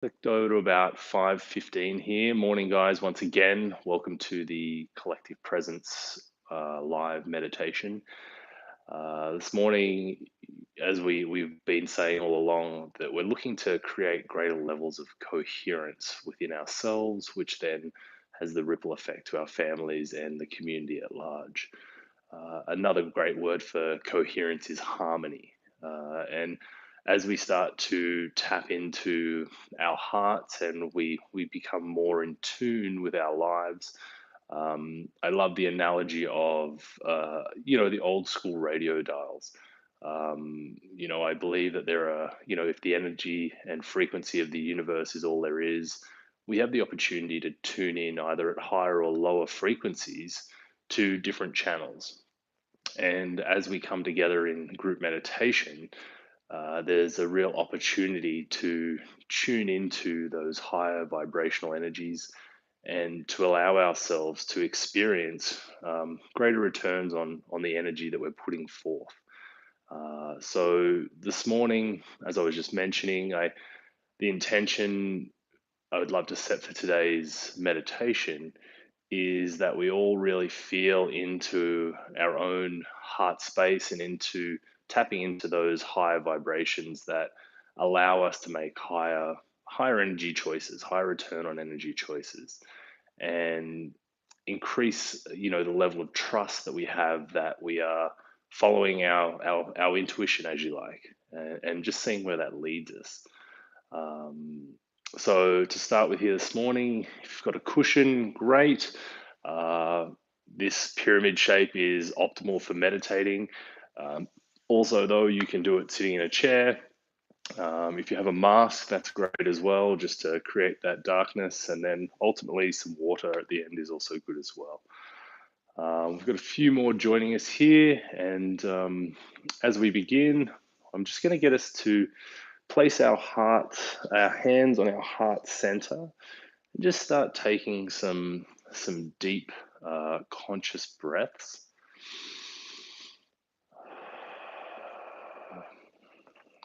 Clicked over to about 5:15 here. Morning, guys. Once again, welcome to the Collective Presence live meditation. This morning, as we've been saying all along, that we're looking to create greater levels of coherence within ourselves, which then has the ripple effect to our families and the community at large. Another great word for coherence is harmony. And as we start to tap into our hearts and we become more in tune with our lives, I love the analogy of, the old school radio dials. I believe that there are, if the energy and frequency of the universe is all there is, we have the opportunity to tune in either at higher or lower frequencies to different channels. And as we come together in group meditation, there's a real opportunity to tune into those higher vibrational energies and to allow ourselves to experience greater returns on the energy that we're putting forth. So this morning, as I was just mentioning, the intention I would love to set for today's meditation is that we all really feel into our own heart space and into tapping into those higher vibrations that allow us to make higher energy choices, higher return on energy choices, and increase the level of trust that we have that we are following our intuition, as you like, and just seeing where that leads us. Um, so to start with here this morning, if you've got a cushion, great. Uh, this pyramid shape is optimal for meditating. Um, Also, though, you can do it sitting in a chair. If you have a mask, that's great as well, just to create that darkness. And then ultimately, some water at the end is also good as well. We've got a few more joining us here. And as we begin, I'm just going to get us to place our hands on our heart center, and just start taking some deep conscious breaths.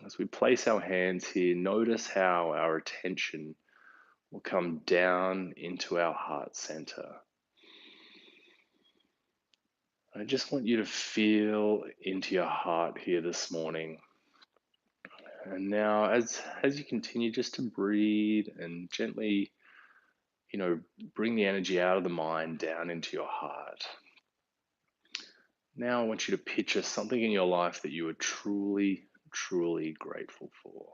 As we place our hands here, notice how our attention will come down into our heart center. I just want you to feel into your heart here this morning. And now, as you continue just to breathe and gently, bring the energy out of the mind down into your heart. Now, I want you to picture something in your life that you are truly, truly grateful for.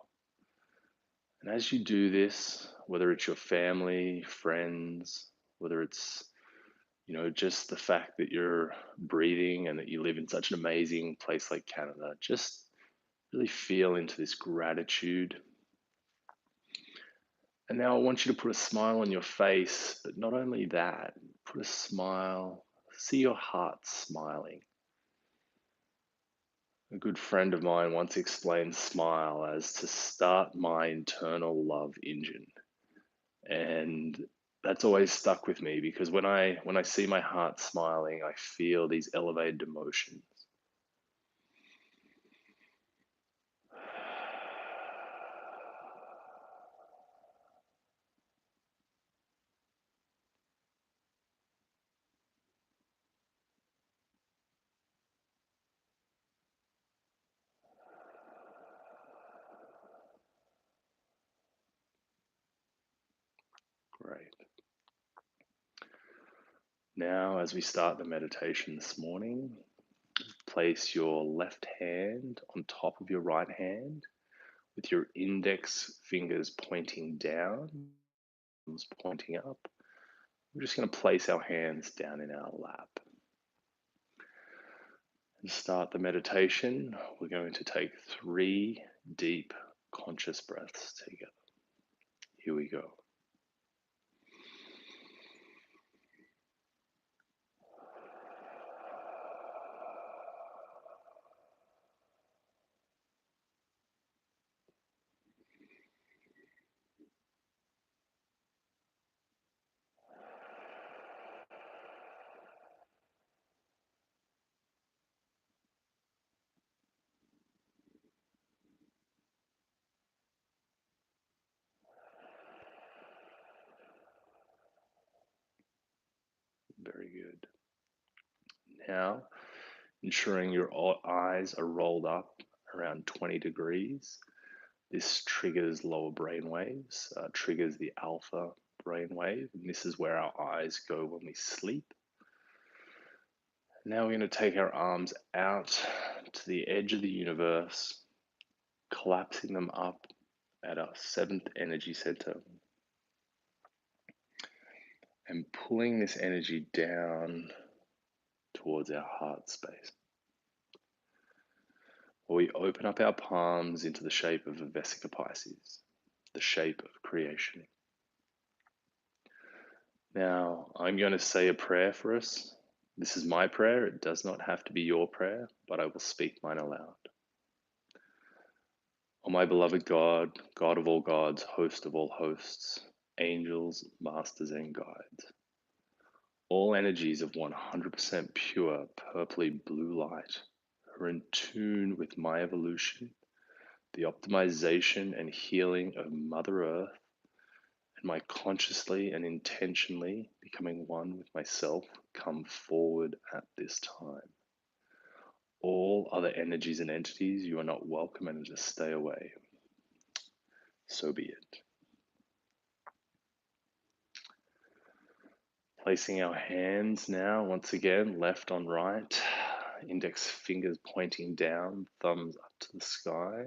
And as you do this, whether it's your family, friends, whether it's, just the fact that you're breathing and that you live in such an amazing place like Canada, just really feel into this gratitude. And now I want you to put a smile on your face, but not only that, put a smile, see your heart smiling. A good friend of mine once explained smile as to start my internal love engine. And that's always stuck with me because when I see my heart smiling, I feel these elevated emotions. Great. Now, as we start the meditation this morning, place your left hand on top of your right hand with your index fingers pointing down, thumbs pointing up. We're just going to place our hands down in our lap. And start the meditation. We're going to take 3 deep conscious breaths together. Here we go. good. Now, ensuring your eyes are rolled up around 20 degrees. This triggers lower brain waves, triggers the alpha brain wave, and this is where our eyes go when we sleep. Now we're going to take our arms out to the edge of the universe, collapsing them up at our seventh energy center and pulling this energy down towards our heart space. We open up our palms into the shape of a Vesica Pisces, the shape of creation. Now, I'm going to say a prayer for us. This is my prayer. It does not have to be your prayer, but I will speak mine aloud. O my beloved God, God of all gods, host of all hosts, angels, masters, and guides, all energies of 100% pure, purpley blue light are in tune with my evolution, the optimization and healing of Mother Earth, and my consciously and intentionally becoming one with myself come forward at this time. All other energies and entities, you are not welcome and just stay away. So be it. Placing our hands now, once again, left on right, index fingers pointing down, thumbs up to the sky.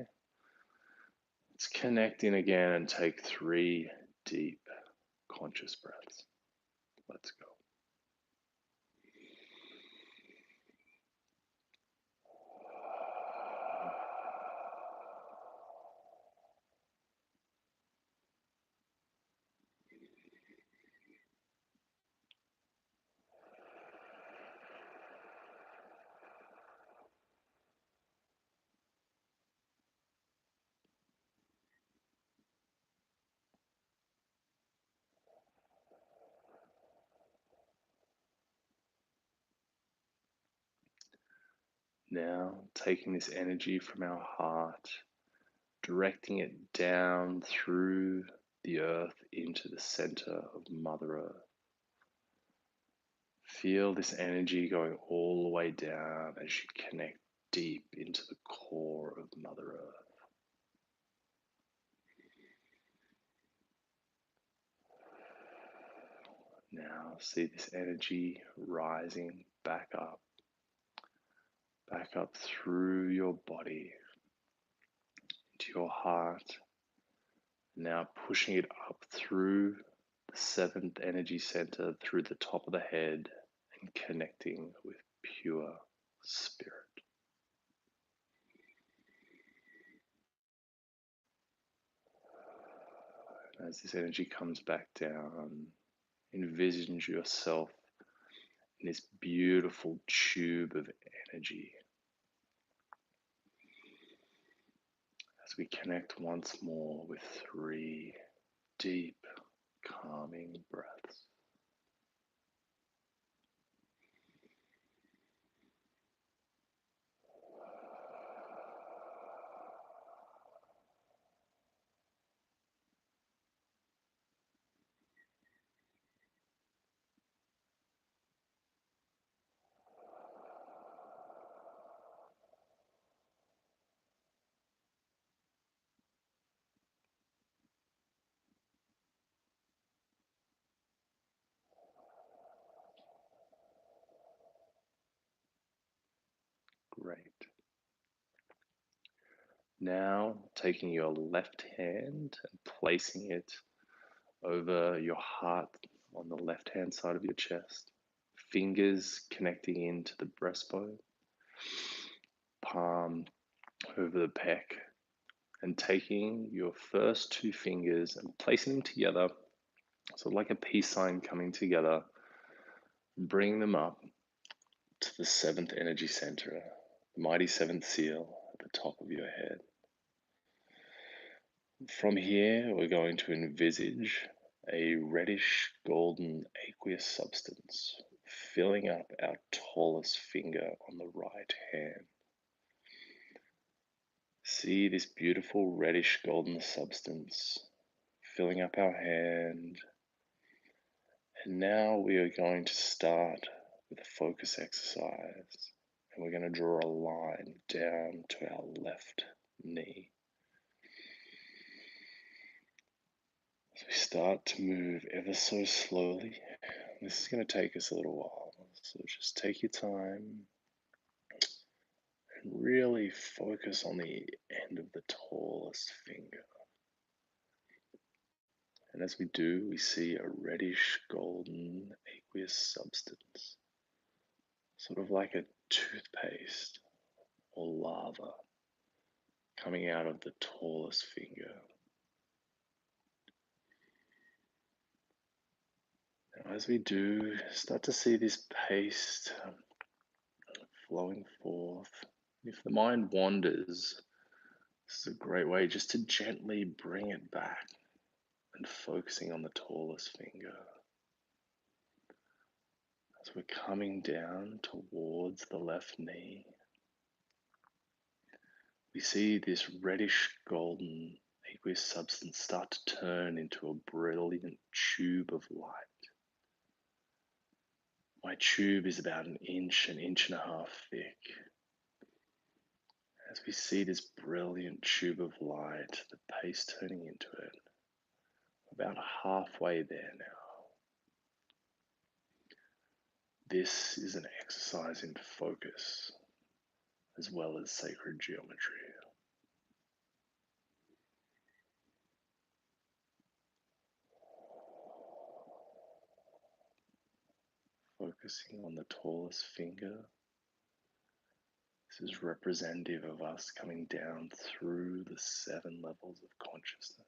Let's connect in again and take 3 deep, conscious breaths. Let's go. Now, taking this energy from our heart, directing it down through the earth into the center of Mother Earth. Feel this energy going all the way down as you connect deep into the core of Mother Earth. Now see this energy rising back up through your body, into your heart, now pushing it up through the seventh energy center, through the top of the head, and connecting with pure spirit. As this energy comes back down, envision yourself in this beautiful tube of energy. As we connect once more with 3 deep, calming breaths. Great. Now, taking your left hand and placing it over your heart on the left hand side of your chest, fingers connecting into the breastbone, palm over the pec, and taking your first 2 fingers and placing them together, so like a peace sign coming together, bring them up to the 7th energy center, the mighty 7th seal at the top of your head. From here, we're going to envisage a reddish golden aqueous substance filling up our tallest finger on the right hand. See this beautiful reddish golden substance filling up our hand And now we are going to start with a focus exercise, and we're going to draw a line down to our left knee. So we start to move ever so slowly. This is going to take us a little while, so just take your time and really focus on the end of the tallest finger. And as we do, we see a reddish golden aqueous substance, sort of like a toothpaste or lava, coming out of the tallest finger. Now, as we do, start to see this paste flowing forth. If the mind wanders, this is a great way just to gently bring it back and focusing on the tallest finger. As we're coming down towards the left knee, we see this reddish golden aqueous substance start to turn into a brilliant tube of light. My tube is about an inch and a half thick. As we see this brilliant tube of light, the paste turning into it, about halfway there now. This is an exercise in focus as well as sacred geometry. Focusing on the tallest finger. This is representative of us coming down through the 7 levels of consciousness.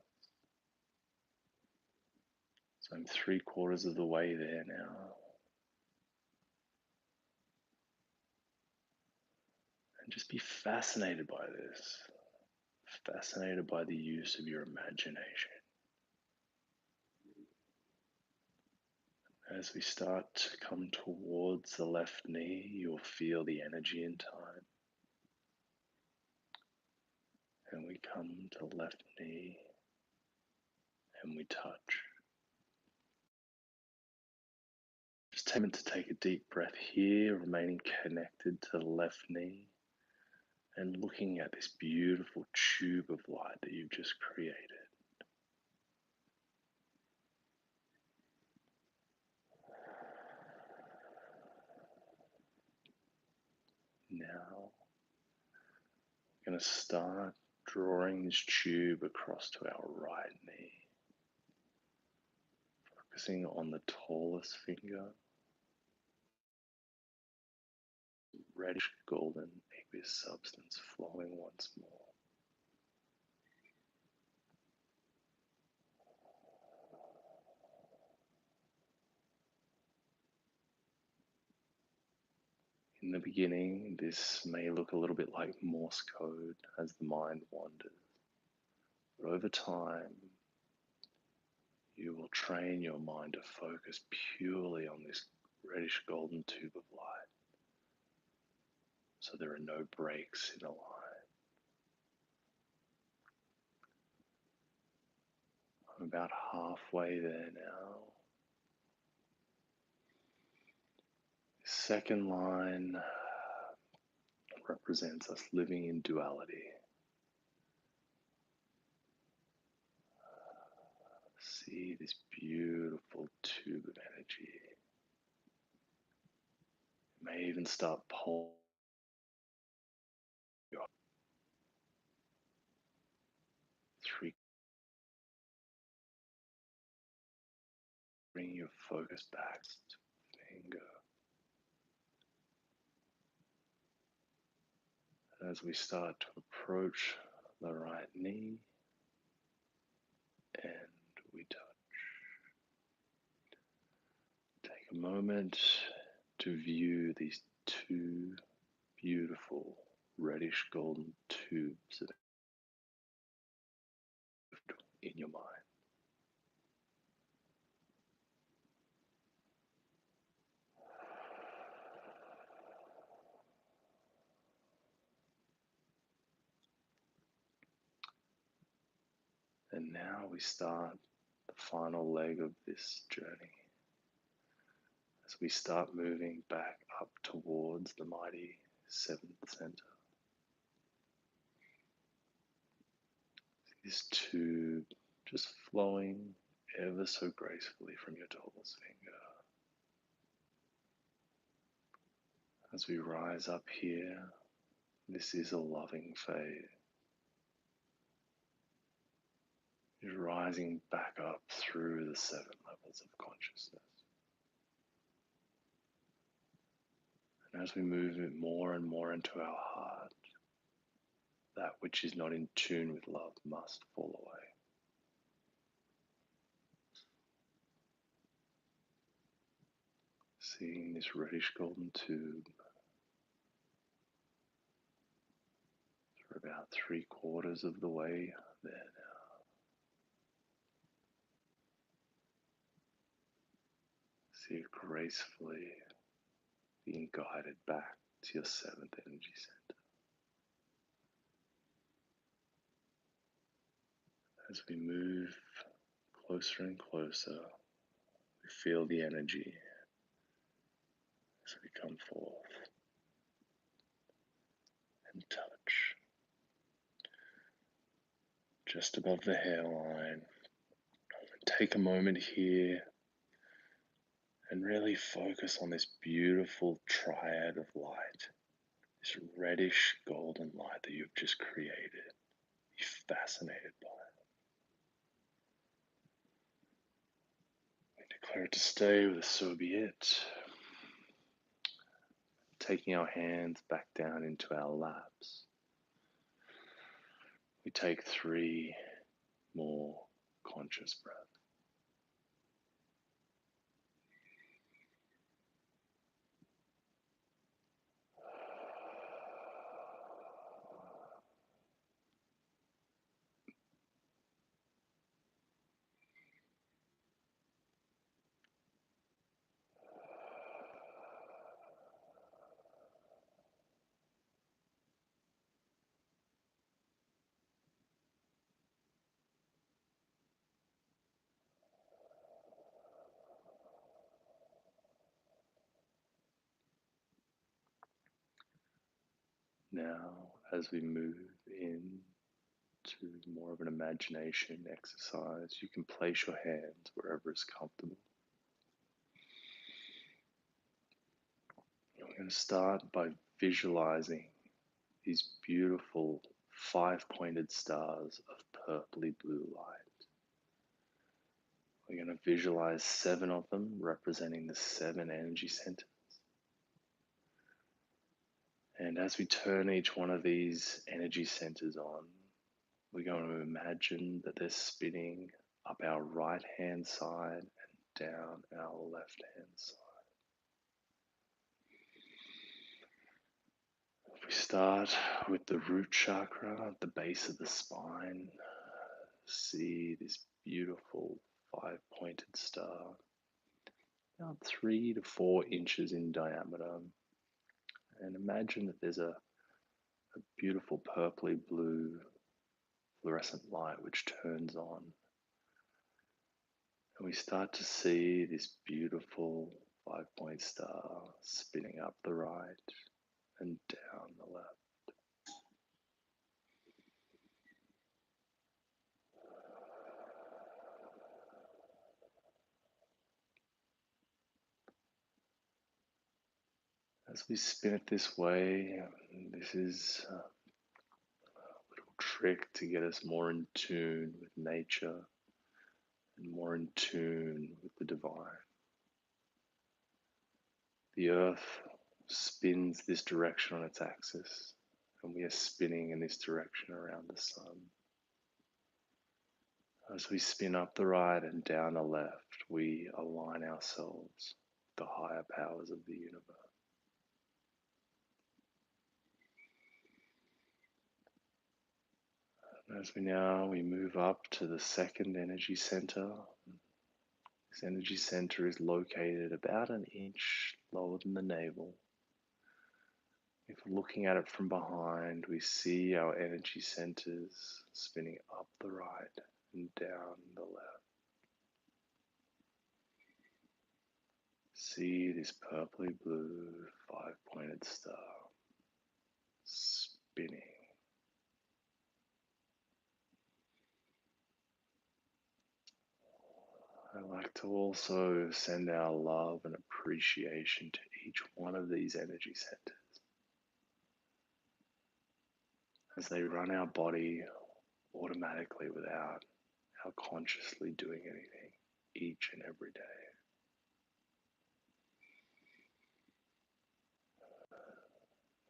So I'm 3/4 of the way there now. And just be fascinated by this. Fascinated by the use of your imagination. As we start to come towards the left knee, you'll feel the energy in time. And we come to the left knee and we touch. Just take a moment to take a deep breath here, remaining connected to the left knee and looking at this beautiful tube of light that you've just created. Now, we're going to start drawing this tube across to our right knee, focusing on the tallest finger, reddish golden aqueous substance flowing once more. In the beginning, this may look a little bit like Morse code as the mind wanders, but over time, you will train your mind to focus purely on this reddish golden tube of light, so there are no breaks in the line. I'm about halfway there now. Second line represents us living in duality. See this beautiful tube of energy. It may even start pulsing. Three, bring your focus back to finger. As we start to approach the right knee, and we touch. Take a moment to view these two beautiful reddish golden tubes in your mind. And now we start the final leg of this journey. as we start moving back up towards the mighty seventh center. This tube just flowing ever so gracefully from your tallest finger. As we rise up here, this is a loving phase. Is rising back up through the 7 levels of consciousness. And as we move it more and more into our heart, that which is not in tune with love must fall away. Seeing this reddish golden tube for about 3/4 of the way there now. See it gracefully being guided back to your 7th energy center. As we move closer and closer, we feel the energy as we come forth and touch just above the hairline. Take a moment here and really focus on this beautiful triad of light, this reddish golden light that you've just created. Be fascinated by it. We declare it to stay with us, so be it. Taking our hands back down into our laps, we take 3 more conscious breaths. Now, as we move in to more of an imagination exercise, you can place your hands wherever is comfortable. We're going to start by visualizing these beautiful 5-pointed stars of purpley blue light. We're going to visualize 7 of them representing the 7 energy centers. And as we turn each one of these energy centers on, we're going to imagine that they're spinning up our right hand side and down our left hand side. If we start with the root chakra at the base of the spine, see this beautiful 5-pointed star, about 3 to 4 inches in diameter. And imagine that there's a beautiful purpley blue fluorescent light which turns on. And we start to see this beautiful 5-point star spinning up the right and down the left. As we spin it this way, this is a little trick to get us more in tune with nature and more in tune with the divine. The earth spins this direction on its axis, and we are spinning in this direction around the sun. As we spin up the right and down the left, we align ourselves with the higher powers of the universe. And as we move up to the 2nd energy center. This energy center is located about an inch lower than the navel. If we're looking at it from behind, we see our energy centers spinning up the right and down the left. See this purpley blue five-pointed star spinning. I like to also send our love and appreciation to each one of these energy centers as they run our body automatically without our consciously doing anything each and every day.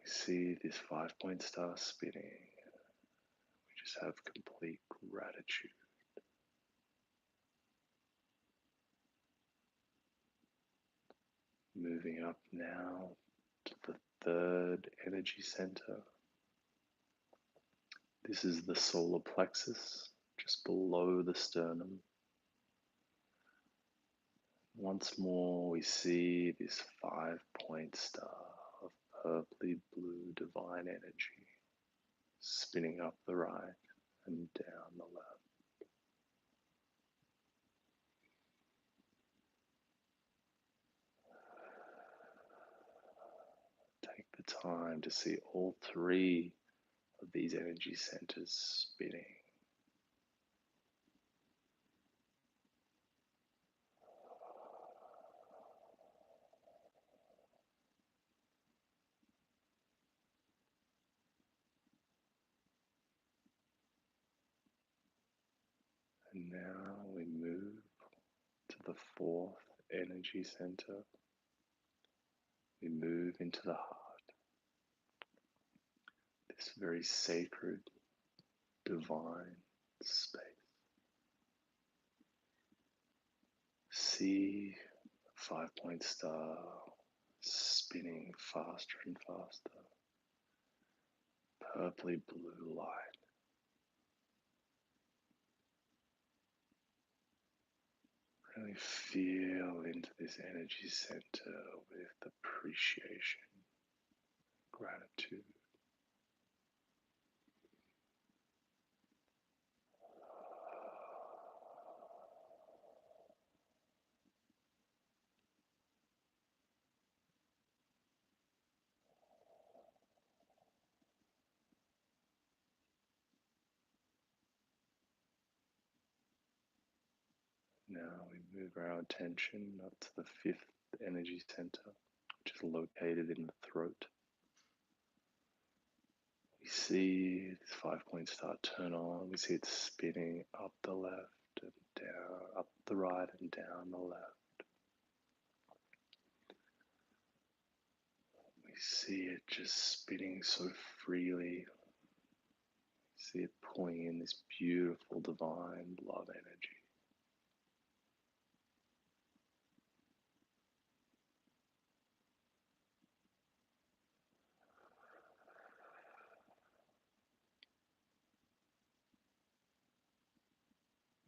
We see this five-point star spinning. We just have complete gratitude. Moving up now to the third energy center. This is the solar plexus, just below the sternum. Once more, we see this five-point star of purpley blue divine energy spinning up the right and down the left. Take the time to see all three of these energy centers spinning. And now we move to the fourth energy center. We move into the heart, this very sacred, divine space. See a five-point star spinning faster and faster, purpley blue light. Really feel into this energy center with appreciation, gratitude. Now we move our attention up to the fifth energy center, which is located in the throat. We see this five-point star turn on. We see it spinning up the left and down, up the right and down the left. We see it just spinning so freely. We see it pulling in this beautiful divine love energy.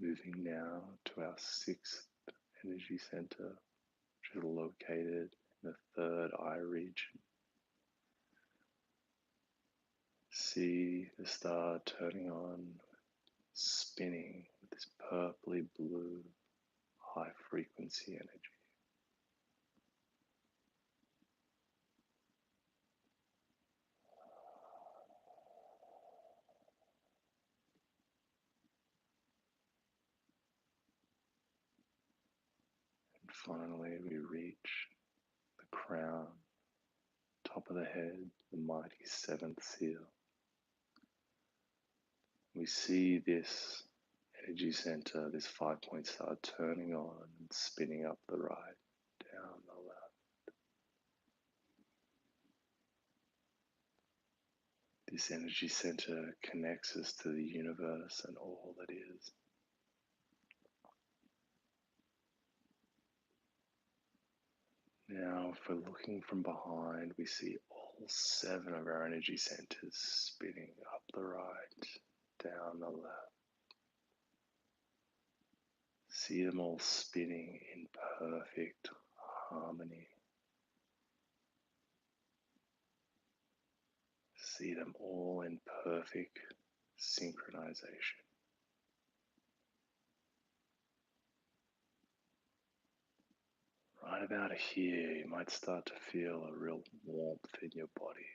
Moving now to our sixth energy center, which is located in the third eye region. See the star turning on, spinning with this purpley blue high frequency energy. And finally, we reach the crown, top of the head, the mighty seventh seal. We see this energy center, this five-point star turning on and spinning up the right, down the left. This energy center connects us to the universe and all that is. Now, if we're looking from behind, we see all seven of our energy centers spinning up the right, down the left. See them all spinning in perfect harmony. See them all in perfect synchronization. right about here, you might start to feel a real warmth in your body.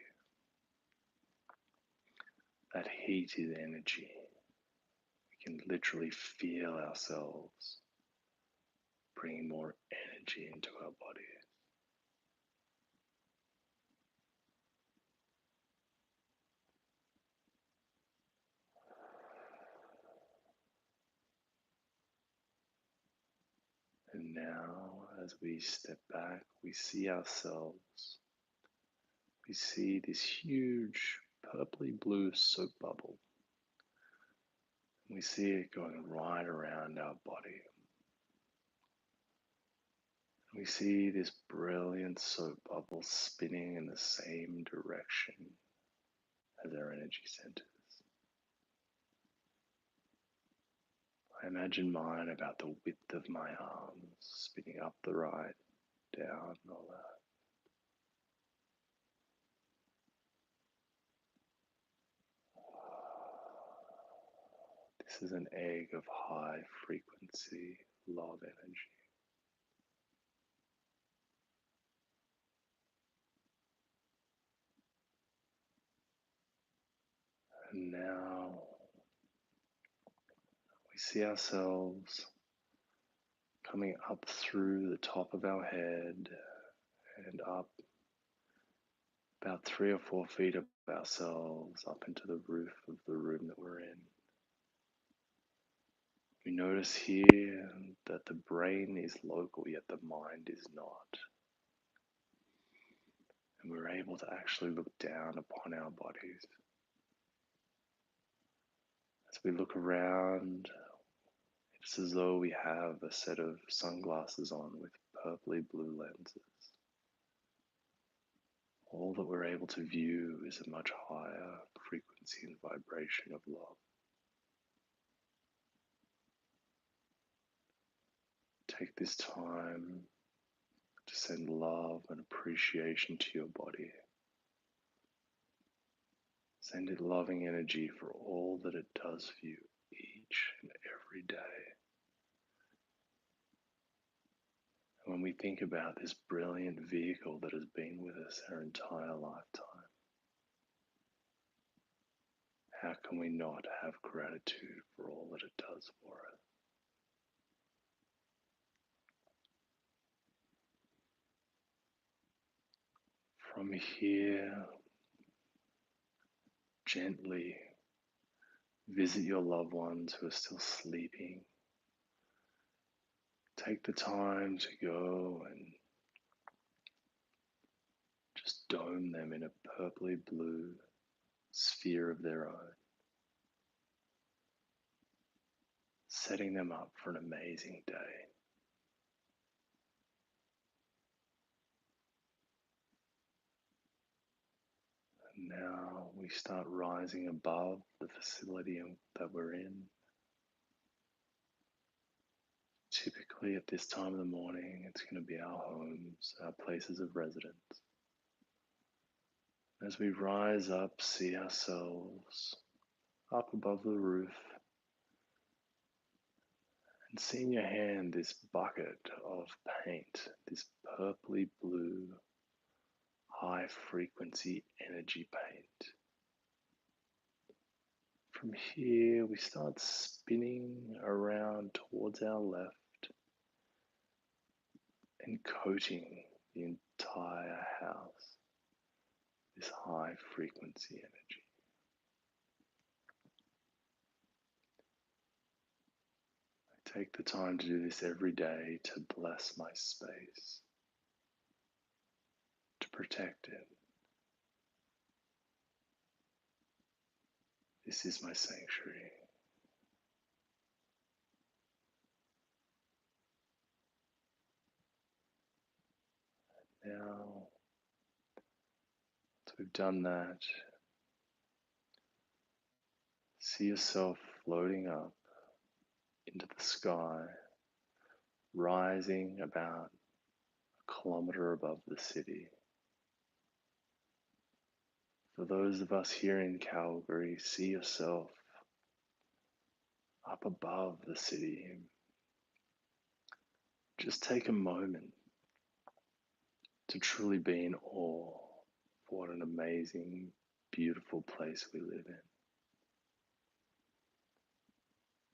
That heat is energy. We can literally feel ourselves bringing more energy into our body. And now, as we step back, we see ourselves. We see this huge purpley blue soap bubble. We see it going right around our body. We see this brilliant soap bubble spinning in the same direction as our energy centers. I imagine mine about the width of my arms, spinning up the right, down the left. This is an egg of high frequency love energy. And now we see ourselves coming up through the top of our head and up about 3 or 4 feet of ourselves up into the roof of the room that we're in. We notice here that the brain is local, yet the mind is not. And we're able to actually look down upon our bodies. As we look around, it's as though we have a set of sunglasses on with purpley blue lenses. All that we're able to view is a much higher frequency and vibration of love. Take this time to send love and appreciation to your body. Send it loving energy for all that it does for you each and every day. And when we think about this brilliant vehicle that has been with us our entire lifetime, how can we not have gratitude for all that it does for us? From here, gently visit your loved ones who are still sleeping. Take the time to go and just dome them in a purpley blue sphere of their own, setting them up for an amazing day. And now we start rising above the facility that we're in. Typically at this time of the morning, it's going to be our homes, our places of residence. As we rise up, see ourselves up above the roof and see in your hand this bucket of paint, this purpley blue, high frequency energy paint. From here, we start spinning around towards our left and coating the entire house, this high frequency energy. I take the time to do this every day to bless my space, to protect it. This is my sanctuary. Now, once we've done that, see yourself floating up into the sky, rising about a kilometer above the city. For those of us here in Calgary, see yourself up above the city. Just take a moment to truly be in awe of what an amazing, beautiful place we live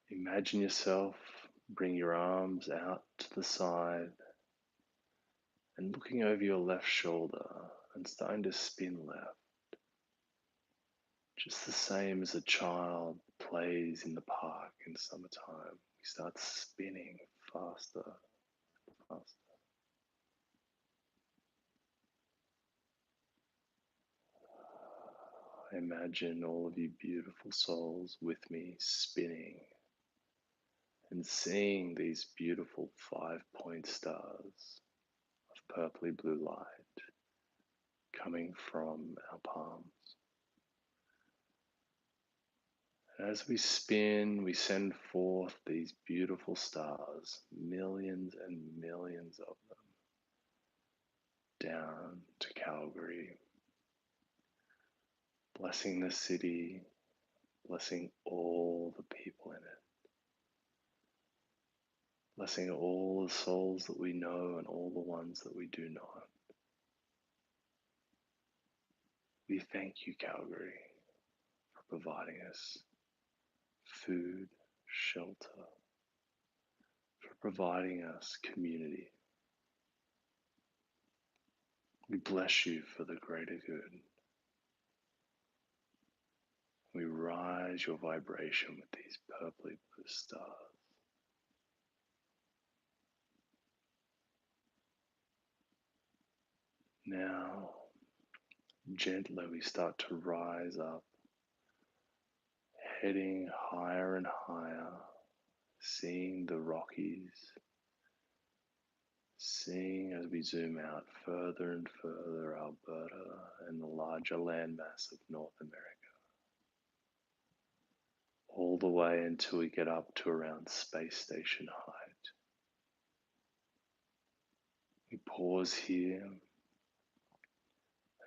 in. Imagine yourself, bring your arms out to the side and looking over your left shoulder and starting to spin left, just the same as a child plays in the park in summertime. We start spinning faster, faster. Imagine all of you beautiful souls with me spinning and seeing these beautiful 5-point stars of purpley blue light coming from our palms. And as we spin, we send forth these beautiful stars, millions and millions of them, down to Calgary, blessing the city, blessing all the people in it, blessing all the souls that we know and all the ones that we do not. We thank you, Calgary, for providing us food, shelter, for providing us community. We bless you for the greater good. We rise your vibration with these purpley blue stars. Now, gently we start to rise up, heading higher and higher, seeing the Rockies, seeing as we zoom out further and further Alberta and the larger landmass of North America, all the way until we get up to around space station height. We pause here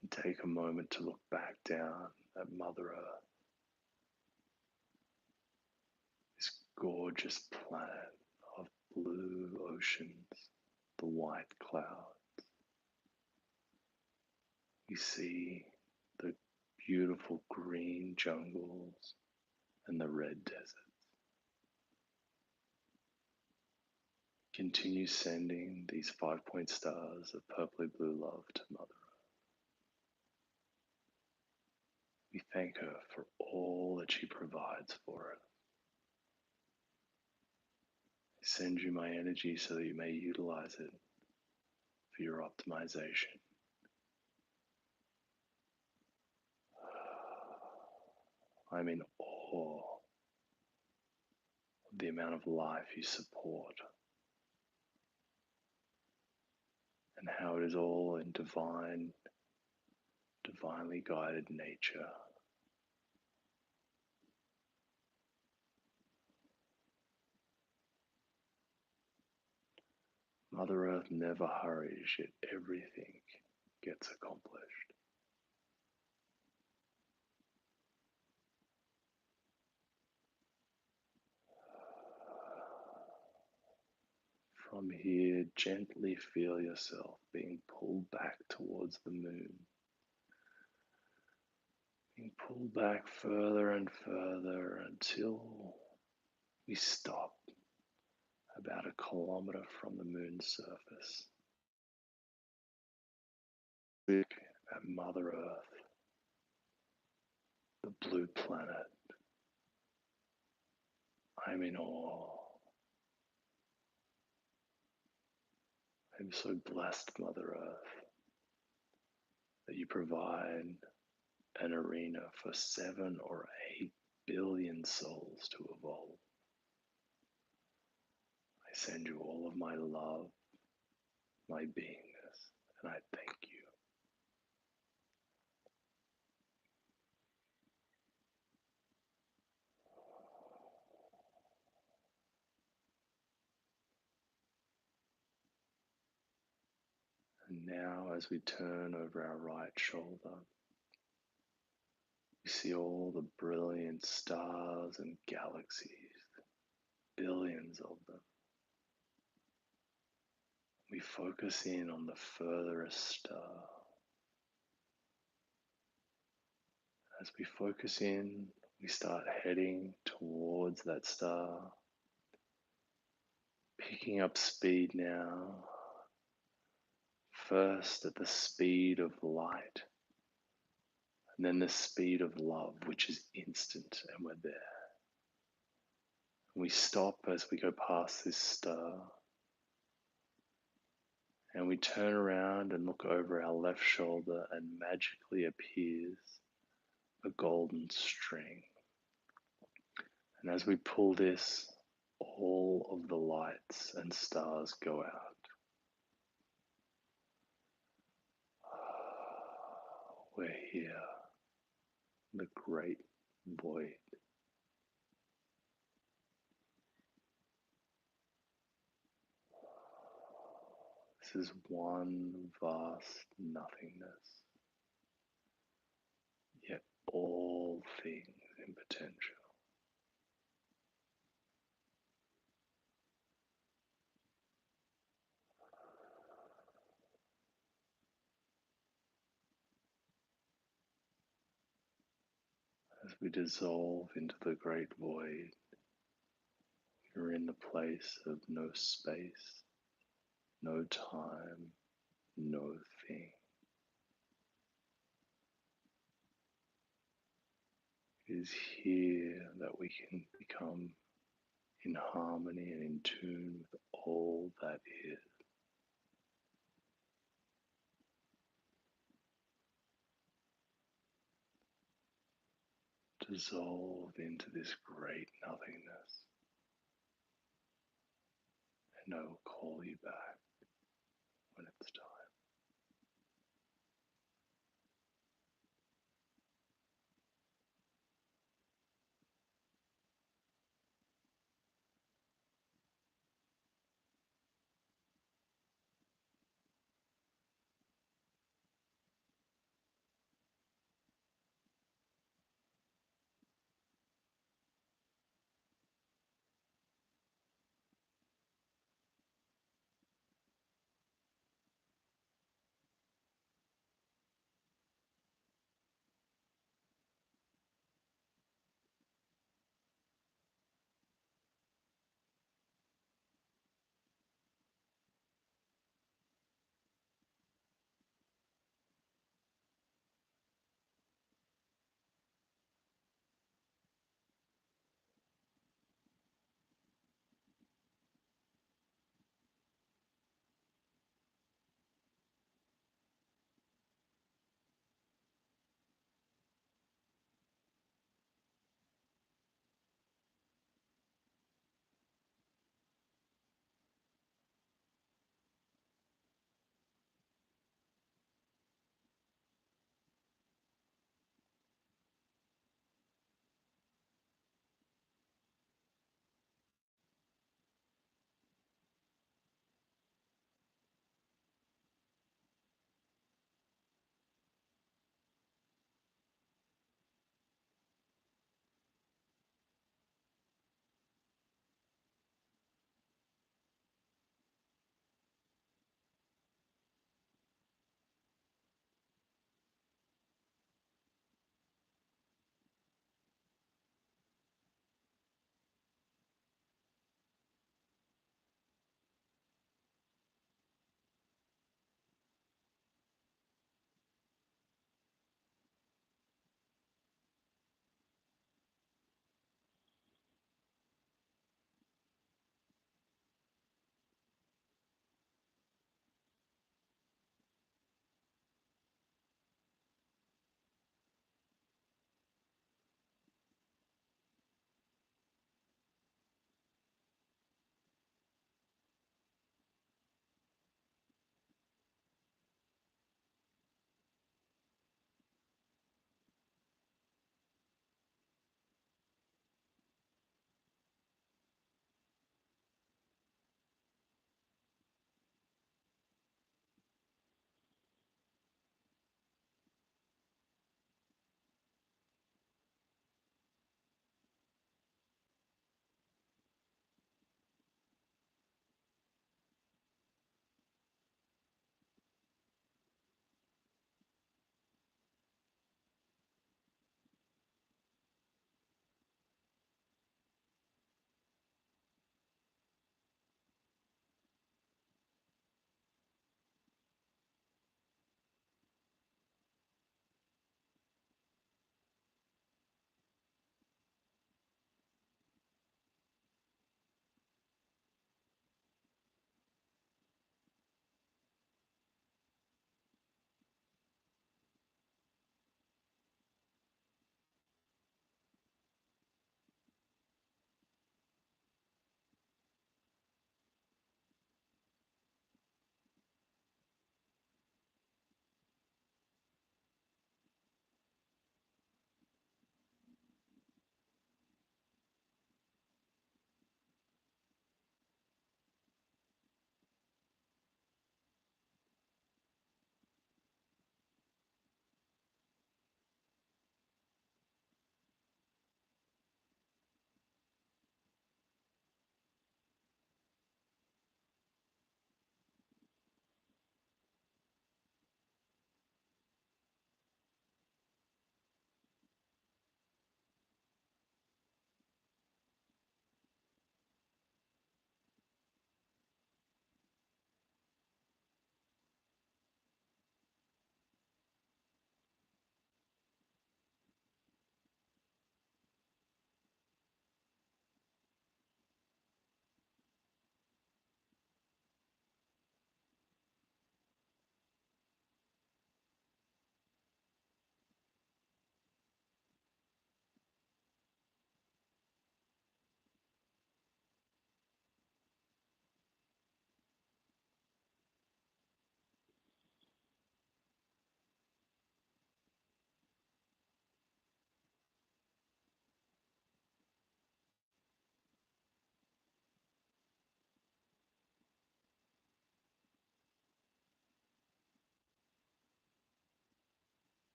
and take a moment to look back down at Mother Earth, this gorgeous planet of blue oceans, the white clouds. We see the beautiful green jungles and the red desert. Continue sending these 5-point stars of purpley blue love to Mother Earth. We thank her for all that she provides for us. I send you my energy so that you may utilize it for your optimization. I'm in awe of the amount of life you support and how it is all in divinely guided nature. Mother Earth never hurries, yet everything gets accomplished. From here, gently feel yourself being pulled back towards the moon. Being pulled back further and further until we stop about 1 kilometer from the moon's surface. Look at Mother Earth, the blue planet. I'm in awe. I'm so blessed, Mother Earth, that you provide an arena for 7 or 8 billion souls to evolve. I send you all of my love, my beingness, and I thank you. And now, as we turn over our right shoulder, we see all the brilliant stars and galaxies, billions of them. We we focus in on the furthest star. As we focus in, we start heading towards that star, picking up speed now, first at the speed of light, and then the speed of love, which is instant, and we're there. We stop as we go past this star, and we turn around and look over our left shoulder, and magically appears a golden string. And as we pull this, all of the lights and stars go out. We're here, the great void. This is one vast nothingness, yet all things in potential. As we dissolve into the great void, you're in the place of no space, no time, no thing. It is here that we can become in harmony and in tune with all that is. Dissolve into this great nothingness, and I will call you back when it's time.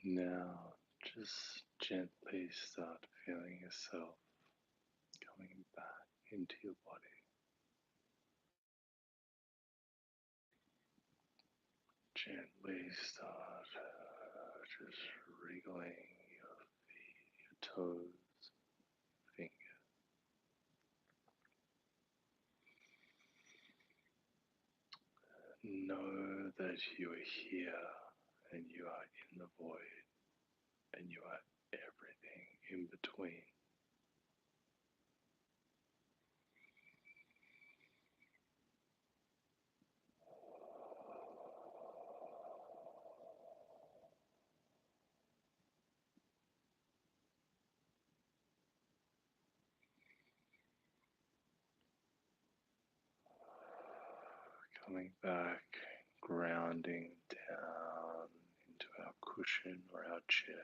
Now, just gently start feeling yourself coming back into your body. Gently start just wriggling your feet, your toes, fingers. Know that you are here and you are in the void and you are everything in between. Coming back, grounding down into our cushion or our chair.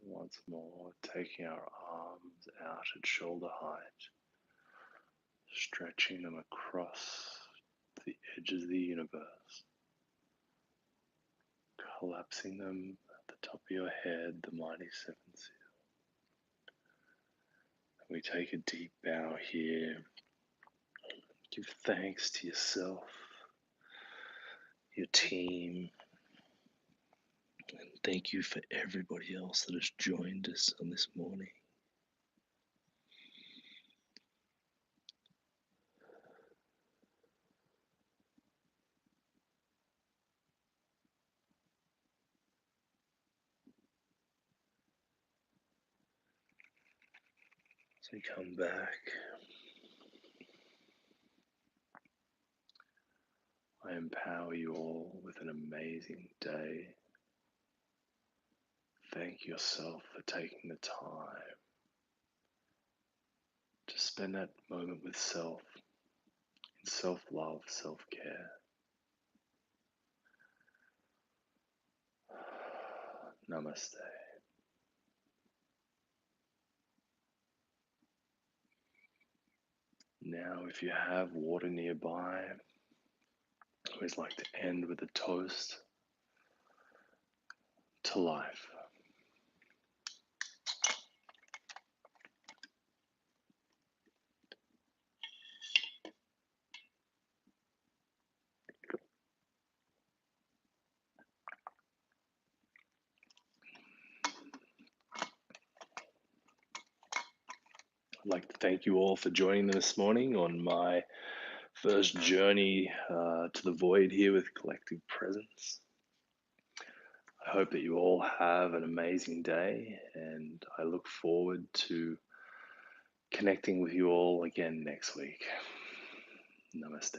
Once more, taking our arms out at shoulder height, stretching them across the edges of the universe, collapsing them at the top of your head, the mighty seven seal. We take a deep bow here. Give thanks to yourself, your team, and thank you for everybody else that has joined us on this morning. So we come back. I empower you all with an amazing day. Thank yourself for taking the time to spend that moment with self, in self-love, self-care. Namaste. Now, if you have water nearby, I always like to end with a toast to life. I'd like to thank you all for joining me this morning on my first journey to the void here with Collective Presence. I hope that you all have an amazing day, and I look forward to connecting with you all again next week. Namaste.